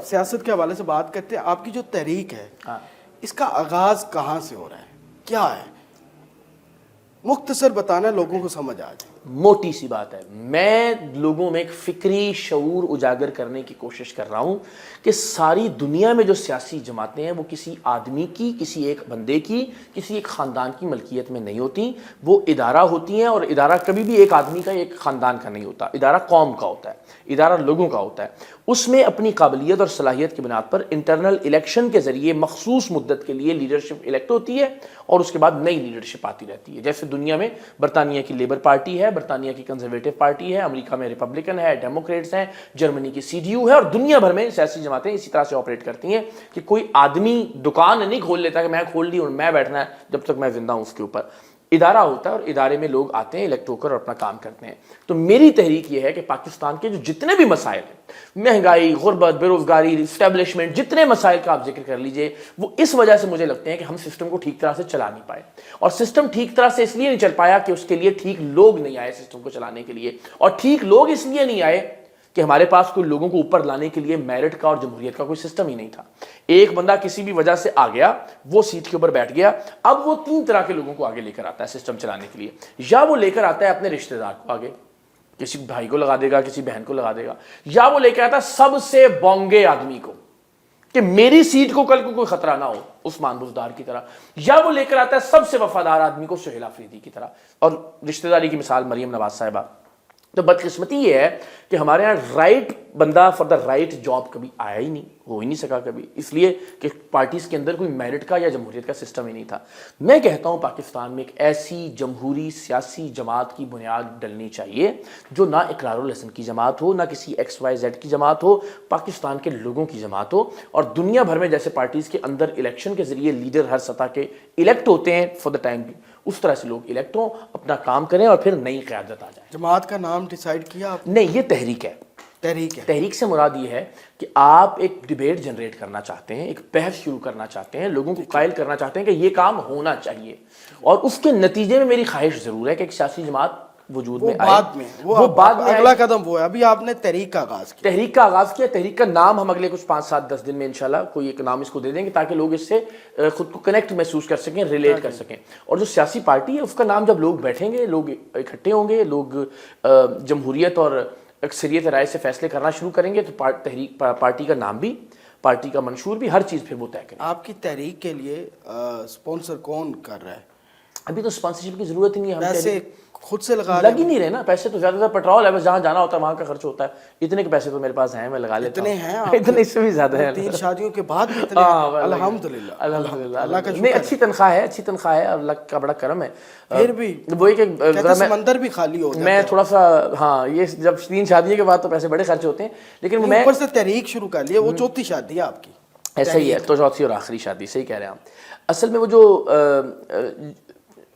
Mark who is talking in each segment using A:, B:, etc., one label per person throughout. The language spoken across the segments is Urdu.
A: سیاست کے حوالے سے بات کرتے ہیں، آپ کی جو تحریک ہے اس کا آغاز کہاں سے ہو رہا ہے، کیا ہے؟ مختصر بتانا، لوگوں کو سمجھ آ جائے۔
B: موٹی سی بات ہے، میں لوگوں میں ایک فکری شعور اجاگر کرنے کی کوشش کر رہا ہوں کہ ساری دنیا میں جو سیاسی جماعتیں ہیں وہ کسی آدمی کی، کسی ایک بندے کی، کسی ایک خاندان کی ملکیت میں نہیں ہوتی، وہ ادارہ ہوتی ہیں، اور ادارہ کبھی بھی ایک آدمی کا، ایک خاندان کا نہیں ہوتا، ادارہ قوم کا ہوتا ہے، ادارہ لوگوں کا ہوتا ہے۔ اس میں اپنی قابلیت اور صلاحیت کی بنیاد پر انٹرنل الیکشن کے ذریعے مخصوص مدت کے لیے لیڈرشپ الیکٹ ہوتی ہے، اور اس کے بعد نئی لیڈرشپ آتی رہتی ہے۔ جیسے دنیا میں برطانیہ کی لیبر پارٹی ہے، برطانیہ کی کنزرویٹو پارٹی ہے، امریکہ میں ریپبلکن ہے، ڈیموکریٹس ہیں، جرمنی کی سی ڈی یو ہے، اور دنیا بھر میں سیاسی جماعتیں اسی طرح سے آپریٹ کرتی ہیں کہ کوئی آدمی دکان نہیں کھول لیتا کہ میں کھول لی اور میں بیٹھنا ہے جب تک میں زندہ ہوں اس کے اوپر۔ ادارہ ہوتا ہے، اور ادارے میں لوگ آتے ہیں الیکٹ ہو کر اور اپنا کام کرتے ہیں۔ تو میری تحریک یہ ہے کہ پاکستان کے جو جتنے بھی مسائل ہیں، مہنگائی، غربت، بے روزگاری، اسٹیبلشمنٹ، جتنے مسائل کا آپ ذکر کر لیجئے، وہ اس وجہ سے مجھے لگتے ہیں کہ ہم سسٹم کو ٹھیک طرح سے چلا نہیں پائے۔ اور سسٹم ٹھیک طرح سے اس لیے نہیں چل پایا کہ اس کے لیے ٹھیک لوگ نہیں آئے سسٹم کو چلانے کے لیے، اور ٹھیک لوگ اس لیے نہیں آئے کہ ہمارے پاس کوئی لوگوں کو اوپر لانے کے لیے میرٹ کا اور جمہوریت کا کوئی سسٹم ہی نہیں تھا۔ ایک بندہ کسی بھی وجہ سے آ گیا، وہ سیٹ کے اوپر بیٹھ گیا، اب وہ تین طرح کے لوگوں کو آگے لے کر آتا ہے سسٹم چلانے کے لیے۔ یا وہ لے کر آتا ہے اپنے رشتہ دار کو آگے، کسی بھائی کو لگا دے گا، کسی بہن کو لگا دے گا، یا وہ لے کر آتا ہے سب سے بونگے آدمی کو کہ میری سیٹ کو کل کو کوئی خطرہ نہ ہو، عثمان بزدار کی طرح، یا وہ لے کر آتا ہے سب سے وفادار آدمی کو، سہیل آفریدی کی طرح۔ اور رشتہ داری کی مثال مریم نواز صاحبہ۔ تو بدقسمتی یہ ہے کہ ہمارے ہاں رائٹ بندہ فار دا رائٹ جاب کبھی آیا ہی نہیں، ہو ہی نہیں سکا کبھی، اس لیے کہ پارٹیز کے اندر کوئی میرٹ کا یا جمہوریت کا سسٹم ہی نہیں تھا۔ میں کہتا ہوں پاکستان میں ایک ایسی جمہوری سیاسی جماعت کی بنیاد ڈلنی چاہیے جو نہ اقرار الحسن کی جماعت ہو، نہ کسی ایکس وائی زیڈ کی جماعت ہو، پاکستان کے لوگوں کی جماعت ہو۔ اور دنیا بھر میں جیسے پارٹیز کے اندر الیکشن کے ذریعے لیڈر ہر سطح کے الیکٹ ہوتے ہیں فار دا ٹائم، اس طرح سے لوگ الیکٹ ہوں، اپنا کام کریں، اور پھر نئی قیادت آ جائے۔
A: جماعت کا نام ڈیسائیڈ کیا آپ؟
B: نہیں، یہ تحریک ہے۔
A: تحریک ہے۔
B: تحریک سے مراد یہ ہے کہ آپ ایک ڈیبیٹ جنریٹ کرنا چاہتے ہیں، ایک بحث شروع کرنا چاہتے ہیں، لوگوں کو قائل کرنا چاہتے ہیں کہ یہ کام ہونا چاہیے، اور اس کے نتیجے میں میری خواہش ضرور ہے کہ ایک سیاسی جماعت وجود میں آئے۔
A: وہ بعد میں اگلا قدم وہ ہے۔ ابھی آپ نے تحریک کا آغاز کیا۔
B: تحریک کا آغاز کیا۔ تحریک کا نام ہم اگلے کچھ 5 7 10 دن میں انشاءاللہ کوئی ایک نام اس کو دے دیں گے تاکہ لوگ اس سے خود کو کنیکٹ محسوس کر سکیں، ریلیٹ کر سکیں۔ اور جو سیاسی پارٹی ہے اس کا نام جب لوگ بیٹھیں گے، لوگ اکٹھے ہوں گے، لوگ جمہوریت اور اکثریت رائے سے فیصلے کرنا شروع کریں گے، تو تحریک پارٹی کا نام بھی، پارٹی کا منشور بھی، ہر چیز پھر وہ طے کریں۔
A: آپ کی تحریک کے لیے سپانسر کون کر رہا ہے؟
B: ابھی تو سپانسرشپ کی ضرورت ہی نہیں ہے، ہم
A: پیسے خود سے لگ
B: ہی نہیں رہے نا۔ پیسے تو زیادہ تر پیٹرول ہے، بس جہاں جانا ہوتا ہے وہاں کا خرچ ہوتا ہے۔ اتنے کے پیسے تو میرے پاس ہیں، میں لگا لیتا ہوں۔
A: اتنے ہیں؟
B: اتنے اس سے بھی زیادہ ہیں۔
A: 3 شادیوں کے بعد بھی اتنے؟ الحمدللہ،
B: الحمدللہ،
A: اللہ کا
B: نہیں، اچھی تنخواہ ہے، اچھی تنخواہ ہے، اللہ کا بڑا کرم ہے۔
A: پھر بھی
B: وہ ایک
A: سمندر بھی خالی ہو جاتا ہے۔
B: میں تھوڑا سا، ہاں، یہ جب 3 شادیوں کے بعد تو پیسے بڑے خرچ ہوتے ہیں، لیکن میں
A: اوپر سے تحریک شروع کر لی ہے، وہ 4تھی شادی ہے آپ کی۔
B: ایسا ہی ہے، تو 4تھی اور آخری شادی، صحیح کہہ رہے ہیں آپ۔ اصل میں وہ جو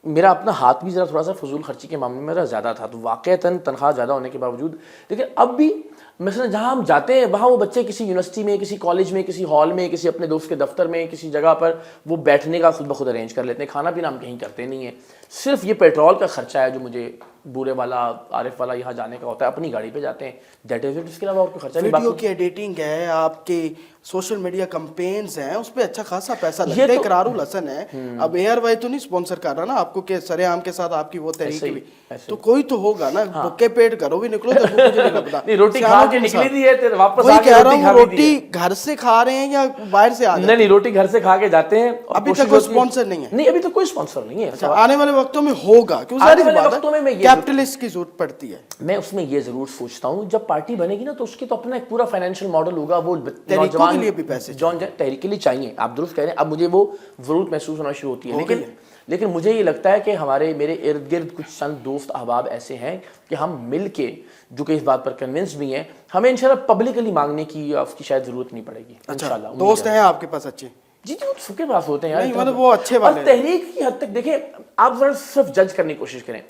B: میرا اپنا ہاتھ بھی ذرا تھوڑا سا فضول خرچی کے معاملے میں میرا زیادہ تھا، تو واقعتاً تنخواہ زیادہ ہونے کے باوجود، لیکن اب بھی مثلا جہاں ہم جاتے ہیں وہاں وہ بچے کسی یونیورسٹی میں، کسی کالج میں، کسی ہال میں، کسی اپنے دوست کے دفتر میں، کسی جگہ پر وہ بیٹھنے کا خود بخود ارینج کر لیتے ہیں۔ کھانا پینا ہم کہیں کرتے نہیں ہیں، صرف یہ پیٹرول کا خرچہ ہے جو مجھے بورے والا، عارف والا یہاں جانے کا ہوتا ہے، اپنی گاڑی پہ جاتے ہیں، دیٹ از اٹ۔ اس کے علاوہ اور کوئی خرچہ نہیں۔
A: ویڈیو کی ایڈیٹنگ ہے، آپ کے سوشل میڈیا کمپینز ہیں، اس پہ اچھا خاصا پیسہ لگتا ہے۔ اقرار الحسن ہے، اب اے آر وائی تو نہیں سپانسر کر رہا نا آپ کو کہ سرے عام کے ساتھ آپ کی وہ تحریک بھی، تو کوئی تو ہوگا نا۔ بھوکے پیٹ گھروں بھی نکلو تو مجھے نہیں لگتا۔
B: نہیں، روٹی کھا کے نکلی تھی ہے، واپس
A: وہی کہہ رہا ہوں، روٹی گھر سے کھا رہے ہیں یا باہر سے آ رہے ہیں؟
B: نہیں، روٹی گھر سے کھا کے جاتے ہیں۔
A: ابھی تک کوئی سپانسر نہیں ہے؟
B: نہیں، ابھی تو کوئی سپانسر نہیں ہے۔
A: آنے والے وقتوں میں ہوگا، کیوں ساری وقتوں میں کیپٹلسٹ کی ضرورت پڑتی ہے۔
B: میں اس میں یہ ضرور سوچتا ہوں جب پارٹی بنے گی نا تو اس کے تو اپنا ایک پورا فائنینشیل ماڈل ہوگا۔ وہ
A: تحریکوں کے لیے بھی پیسے
B: تحریک کے لیے چاہیے، آپ درست کہہ رہے ہیں۔ اب مجھے وہ ضرورت محسوس ہونا شروع ہوتی ہے، لیکن مجھے یہ لگتا ہے کہ میرے ارد گرد کچھ چند دوست احباب ایسے ہیں کہ ہم مل کے، جو کہ اس بات پر کنونس بھی ہیں، ہمیں انشاءاللہ پبلکلی مانگنے کی اس کی شاید ضرورت نہیں پڑے گی انشاءاللہ۔
A: دوست ہیں آپ کے پاس اچھے؟
B: جی جی، سب کے پاس ہوتے ہیں یار،
A: مطلب وہ اچھے والے۔
B: اور تحریک کی حد تک دیکھیں، آپ ذرا صرف جج کرنے کی کوشش کریں۔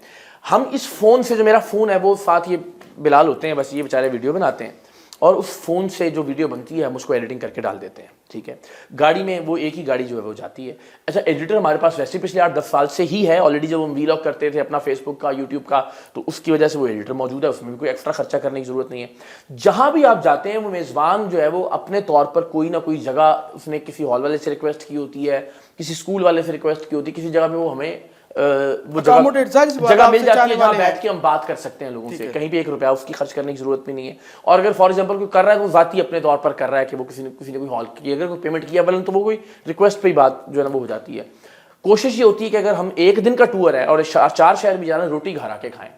B: ہم اس فون سے، جو میرا فون ہے وہ ساتھ یہ بلال ہوتے ہیں، بس یہ بیچارے ویڈیو بناتے ہیں، اور اس فون سے جو ویڈیو بنتی ہے ہم اس کو ایڈیٹنگ کر کے ڈال دیتے ہیں, ٹھیک ہے. گاڑی میں وہ ایک ہی گاڑی جو ہے وہ جاتی ہے. اچھا ایڈیٹر ہمارے پاس ویسے پچھلے 8-10 سال سے ہی ہے آلریڈی. جب ہم ویلاگ کرتے تھے اپنا فیس بک کا, یوٹیوب کا, تو اس کی وجہ سے وہ ایڈیٹر موجود ہے, اس میں بھی کوئی ایکسٹرا خرچہ کرنے کی ضرورت نہیں ہے. جہاں بھی آپ جاتے ہیں وہ میزبان جو ہے وہ اپنے طور پر کوئی نہ کوئی جگہ اس نے کسی ہال والے سے ریکویسٹ کی ہوتی ہے, کسی اسکول والے سے ریکویسٹ کی ہوتی ہے, کسی جگہ پہ وہ ہمیں وہ جگہ مل جاتی ہے جہاں بیٹھ کے ہم بات کر سکتے ہیں لوگوں سے. کہیں بھی 1 روپیہ اس کی خرچ کرنے کی ضرورت بھی نہیں ہے. اور اگر فار ایگزامپل کوئی کر رہا ہے تو وہ ذاتی اپنے طور پر کر رہا ہے کہ وہ کسی نے کوئی ہال کی, اگر کوئی پیمنٹ کیا بلن تو وہ کوئی ریکویسٹ پہ ہی بات جو ہے نا وہ ہو جاتی ہے. کوشش یہ ہوتی ہے کہ اگر ہم 1 دن کا ٹور ہے اور 4 شہر بھی جانا ہے, روٹی گھر آ کے کھائیں.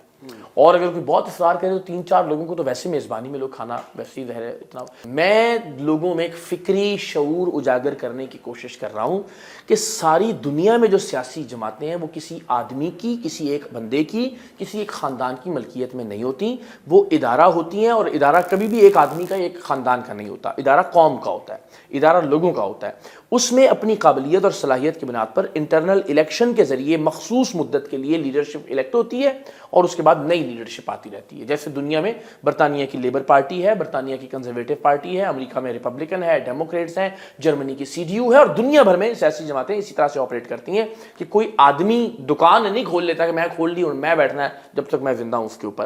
B: اور اگر کوئی بہت اصرار کرے تو 3-4 لوگوں کو تو ویسے میزبانی میں لوگ کھانا ویسے ہی ظاہر ہے اتنا. میں لوگوں میں ایک فکری شعور اجاگر کرنے کی کوشش کر رہا ہوں کہ ساری دنیا میں جو سیاسی جماعتیں ہیں وہ کسی آدمی کی, کسی ایک بندے کی, کسی ایک خاندان کی ملکیت میں نہیں ہوتی. وہ ادارہ ہوتی ہیں, اور ادارہ کبھی بھی ایک آدمی کا, ایک خاندان کا نہیں ہوتا. ادارہ قوم کا ہوتا ہے, ادارہ لوگوں کا ہوتا ہے. اس میں اپنی قابلیت اور صلاحیت کی بنیاد پر انٹرنل الیکشن کے ذریعے مخصوص مدت کے لیے لیڈرشپ الیکٹ ہوتی ہے, اور اس کے بعد نئی لیڈرشپ آتی رہتی ہے. جیسے دنیا میں برطانیہ کی لیبر پارٹی ہے, برطانیہ کی کنزرویٹو پارٹی ہے, امریکہ میں ریپبلکن ہے, ڈیموکریٹس ہیں, جرمنی کی CDU ہے, اور دنیا بھر میں سیاسی جماعتیں اسی طرح سے آپریٹ کرتی ہیں کہ کوئی آدمی دکان نہیں کھول لیتا کہ میں کھول لی اور میں بیٹھنا ہے جب تک میں زندہ ہوں اس کے اوپر.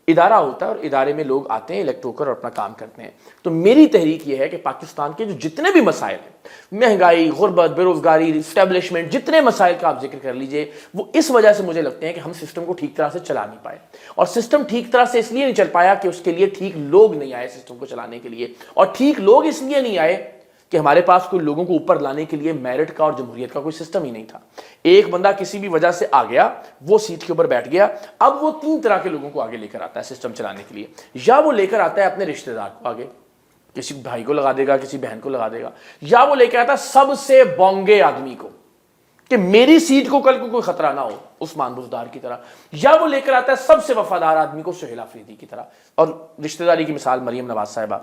B: ادارہ ہوتا ہے اور ادارے میں لوگ آتے ہیں الیکٹ ہو کر اور اپنا کام کرتے ہیں. تو میری تحریک یہ ہے کہ پاکستان کے جو جتنے بھی مسائل ہیں, مہنگائی, غربت, بے روزگاری, اسٹیبلشمنٹ, جتنے مسائل کا آپ ذکر کر لیجئے, وہ اس وجہ سے مجھے لگتے ہیں کہ ہم سسٹم کو ٹھیک طرح سے چلا نہیں پائے. اور سسٹم ٹھیک طرح سے اس لیے نہیں چل پایا کہ اس کے لیے ٹھیک لوگ نہیں آئے سسٹم کو چلانے کے لیے. اور ٹھیک لوگ اس لیے نہیں آئے کہ ہمارے پاس کوئی لوگوں کو اوپر لانے کے لیے میرٹ کا اور جمہوریت کا کوئی سسٹم ہی نہیں تھا. ایک بندہ کسی بھی وجہ سے آ گیا, وہ سیٹ کے اوپر بیٹھ گیا, اب وہ 3 طرح کے لوگوں کو آگے لے کر آتا ہے سسٹم چلانے کے لیے. یا وہ لے کر آتا ہے اپنے رشتہ دار کو آگے, کسی بھائی کو لگا دے گا, کسی بہن کو لگا دے گا. یا وہ لے کے آتا ہے سب سے بونگے آدمی کو کہ میری سیٹ کو کل کو کوئی خطرہ نہ ہو, عثمان بزدار کی طرح. یا وہ لے کر آتا ہے سب سے وفادار آدمی کو, سہیل آفریدی کی طرح. اور رشتہ داری کی مثال مریم نواز صاحبہ.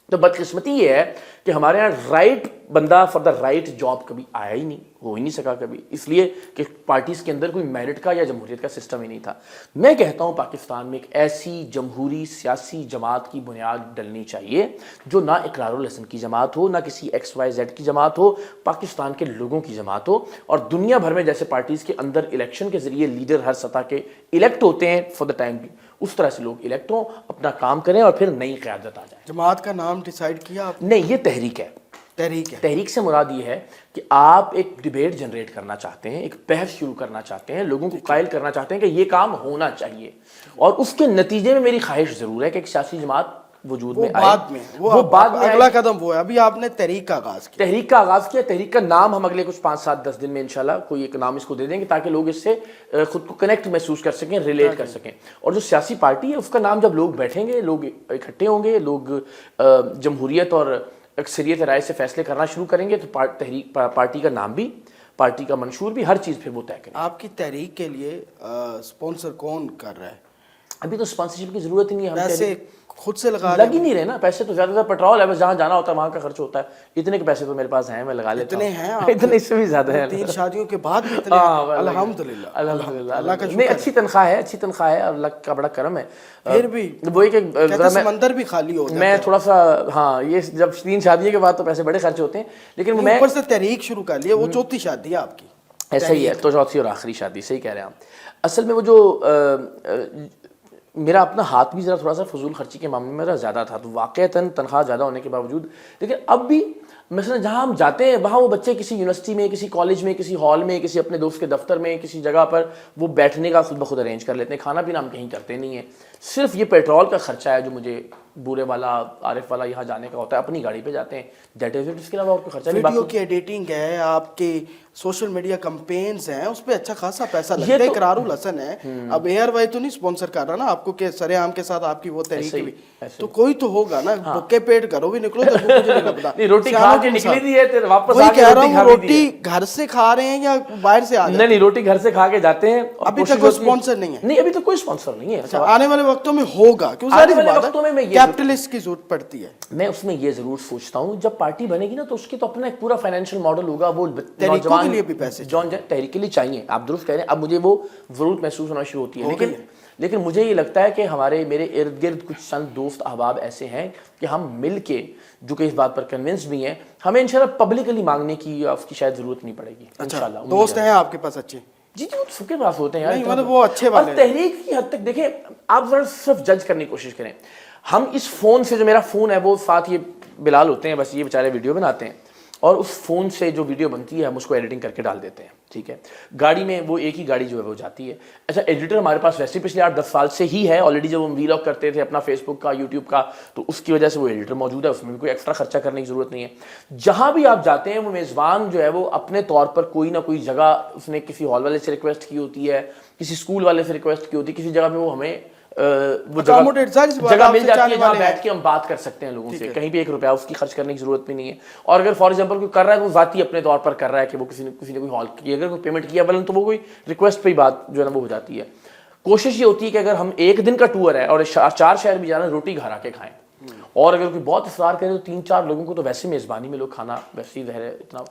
B: تو بدقسمتی یہ ہے کہ ہمارے یہاں رائٹ بندہ فار دا رائٹ جاب کبھی آیا ہی نہیں, ہو ہی نہیں سکا کبھی, اس لیے کہ پارٹیز کے اندر کوئی میرٹ کا یا جمہوریت کا سسٹم ہی نہیں تھا. میں کہتا ہوں پاکستان میں ایک ایسی جمہوری سیاسی جماعت کی بنیاد ڈلنی چاہیے جو نہ اقرار الحسن کی جماعت ہو, نہ کسی XYZ کی جماعت ہو, پاکستان کے لوگوں کی جماعت ہو. اور دنیا بھر میں جیسے پارٹیز کے اندر الیکشن کے ذریعے لیڈر ہر سطح کے الیکٹ ہوتے ہیں فار دا ٹائم بھی, اس طرح سے لوگ الیکٹ ہوں, اپنا کام کریں اور پھر نئی قیادت آ جائے.
A: جماعت کا نام ڈیسائیڈ کیا آپ؟
B: نہیں, یہ تحریک ہے. تحریک سے مراد یہ ہے کہ آپ ایک ڈیبیٹ جنریٹ کرنا چاہتے ہیں, ایک بحث شروع کرنا چاہتے ہیں, لوگوں کو قائل کرنا چاہتے ہیں کہ یہ کام ہونا چاہیے, اور اس کے نتیجے میں میری خواہش ضرور ہے کہ ایک سیاسی جماعت وجود میں آئے.
A: وہ بعد میں اگلا قدم وہ ہے. ابھی آپ نے تحریک کا آغاز کیا.
B: تحریک کا نام ہم اگلے کچھ 5-7-10 دن میں انشاءاللہ کوئی ایک نام اس کو دے دیں گے تاکہ لوگ اس سے خود کو کنیکٹ محسوس کر سکیں, ریلیٹ کر سکیں. اور جو سیاسی پارٹی ہے اس کا نام جب لوگ بیٹھیں گے, لوگ اکٹھے ہوں گے, لوگ جمہوریت اور اکثریت رائے سے فیصلے کرنا شروع کریں گے, تو تحریک پارٹی کا نام بھی, پارٹی کا منشور بھی, ہر چیز پھر وہ طے کریں.
A: آپ کی تحریک کے لیے سپانسر کون کر رہا ہے؟
B: ابھی تو سپانسرشپ کی ضرورت ہی نہیں ہے.
A: پیسے خود سے لگ
B: ہی نہیں رہے نا, پیسے تو زیادہ پیٹرول ہے, بس جہاں جانا ہوتا ہے وہاں کا خرچ ہوتا ہے. اتنے کے پیسے تو میرے پاس ہیں, میں لگا لیتا ہوں.
A: اتنے ہیں,
B: اتنے اس سے بھی زیادہ ہیں.
A: 3 شادیوں کے بعد بھی اتنے, الحمدللہ.
B: اللہ کا شکر. اچھی تنخواہ ہے, اللہ کا بڑا کرم ہے.
A: پھر بھی
B: وہ ایک
A: سمندر بھی خالی ہوتا ہے.
B: میں تھوڑا سا, ہاں, یہ جب 3 شادیوں کے بعد تو پیسے بڑے خرچ ہوتے ہیں, لیکن میں
A: اوپر سے تحریک شروع کر لی, وہ 4تھی شادی ہے آپ کی.
B: ایسا ہی ہے, تو 4تھی اور آخری شادی. صحیح کہہ رہے ہیں آپ. اصل میں وہ جو میرا اپنا ہاتھ بھی ذرا تھوڑا سا فضول خرچی کے معاملے میں میرا زیادہ تھا, تو واقعتاً تنخواہ زیادہ ہونے کے باوجود, لیکن اب بھی مثلا جہاں ہم جاتے ہیں وہاں وہ بچے کسی یونیورسٹی میں, کسی کالج میں, کسی ہال میں, کسی اپنے دوست کے دفتر میں, کسی جگہ پر وہ بیٹھنے کا خود بخود ارینج کر لیتے ہیں. کھانا پینا ہم کہیں کرتے نہیں ہیں. صرف یہ پیٹرول کا خرچہ ہے جو مجھے بورے والا, عارف والا یہاں جانے کا ہوتا ہے, اپنی گاڑی پہ جاتے ہیں, دیٹ از اٹ. اس کے علاوہ اور کوئی خرچہ نہیں.
A: ویڈیو کی ایڈیٹنگ ہے, آپ کے سوشل میڈیا کمپینز ہیں, اس پہ اچھا خاصا پیسہ لگتا ہے. اقرار الحسن ہے, اب ARY تو نہیں سپانسر کر رہا نا آپ کو کہ سر عام کے ساتھ آپ کی وہ تحریک بھی, تو کوئی تو ہوگا نا. بھوکے پیٹ گھروں بھی نکلو تو مجھے نہیں لگتا.
B: روٹی کھا کے نکلی تھی ہے, واپس
A: وہی کہہ رہا ہوں, روٹی گھر سے کھا رہے ہیں یا باہر سے آ رہے ہیں؟
B: نہیں, روٹی گھر سے کھا کے جاتے ہیں.
A: ابھی تک کوئی سپانسر نہیں ہے.
B: نہیں, ابھی تک کوئی سپانسر نہیں ہے.
A: آنے والے وقتوں میں ہوگا, کیوں ساری وقتوں میں کیپٹلسٹ کی ضرورت پڑتی ہے.
B: میں اس میں یہ ضرور سوچتا ہوں جب پارٹی بنے گی نا تو اس کی تو اپنا ایک پورا فائنینشیل ماڈل ہوگا. وہ
A: تحریکوں کے لیے بھی پیسے
B: تحریک کے لیے چاہیے, آپ درست کہہ رہے ہیں. اب مجھے وہ ضرورت محسوس ہونا شروع ہوتی ہے, لیکن لیکن مجھے یہ لگتا ہے کہ میرے ارد گرد کچھ چند دوست احباب ایسے ہیں کہ ہم مل کے جو کہ اس بات پر کنونس بھی ہیں, ہمیں انشاءاللہ پبلکلی مانگنے کی اس کی شاید ضرورت نہیں پڑے گی انشاءاللہ.
A: دوست ہیں آپ کے پاس اچھے؟
B: جی وہ سب کے پاس ہوتے ہیں یار,
A: مطلب وہ اچھے والے.
B: اور تحریک کی حد تک دیکھیں آپ ذرا صرف جج کرنے کی کوشش کریں. ہم اس فون سے, جو میرا فون ہے وہ ساتھ یہ بلال ہوتے ہیں, بس یہ بیچارے ویڈیو بناتے ہیں, اور اس فون سے جو ویڈیو بنتی ہے ہم اس کو ایڈیٹنگ کر کے ڈال دیتے ہیں, ٹھیک ہے. گاڑی میں وہ ایک ہی گاڑی جو ہے وہ جاتی ہے. اچھا ایڈیٹر ہمارے پاس ویسے پچھلے 8-10 سال سے ہی ہے آلریڈی. جب ہم ویلاگ کرتے تھے اپنا فیس بک کا, یوٹیوب کا, تو اس کی وجہ سے وہ ایڈیٹر موجود ہے, اس میں بھی کوئی ایکسٹرا خرچہ کرنے کی ضرورت نہیں ہے. جہاں بھی آپ جاتے ہیں وہ میزبان جو ہے وہ اپنے طور پر کوئی نہ کوئی جگہ, اس نے کسی ہال والے سے ریکویسٹ کی ہوتی ہے, کسی اسکول والے سے ریکویسٹ کی ہوتی ہے, کسی جگہ پہ وہ ہمیں وہ جگہ مل جاتی ہے جہاں بیٹھ کے ہم بات کر سکتے ہیں لوگوں سے. کہیں بھی 1 روپیہ اس کی خرچ کرنے کی ضرورت بھی نہیں ہے. اور اگر فار ایگزامپل کوئی کر رہا ہے تو ذاتی اپنے طور پر کر رہا ہے کہ وہ کسی نے کوئی ہال کی, اگر کوئی پیمنٹ کیا بلن تو وہ کوئی ریکویسٹ پہ ہی بات جو ہے نا وہ ہو جاتی ہے. کوشش یہ ہوتی ہے کہ اگر ہم 1 دن کا ٹور ہے اور 4 شہر بھی جانا ہے, روٹی گھر آ کے کھائیں. اور اگر کوئی بہت اصرار کرے تو 3-4 لوگوں کو تو ویسے میزبانی میں لوگ کھانا ویسے ہی ظاہر ہے اتنا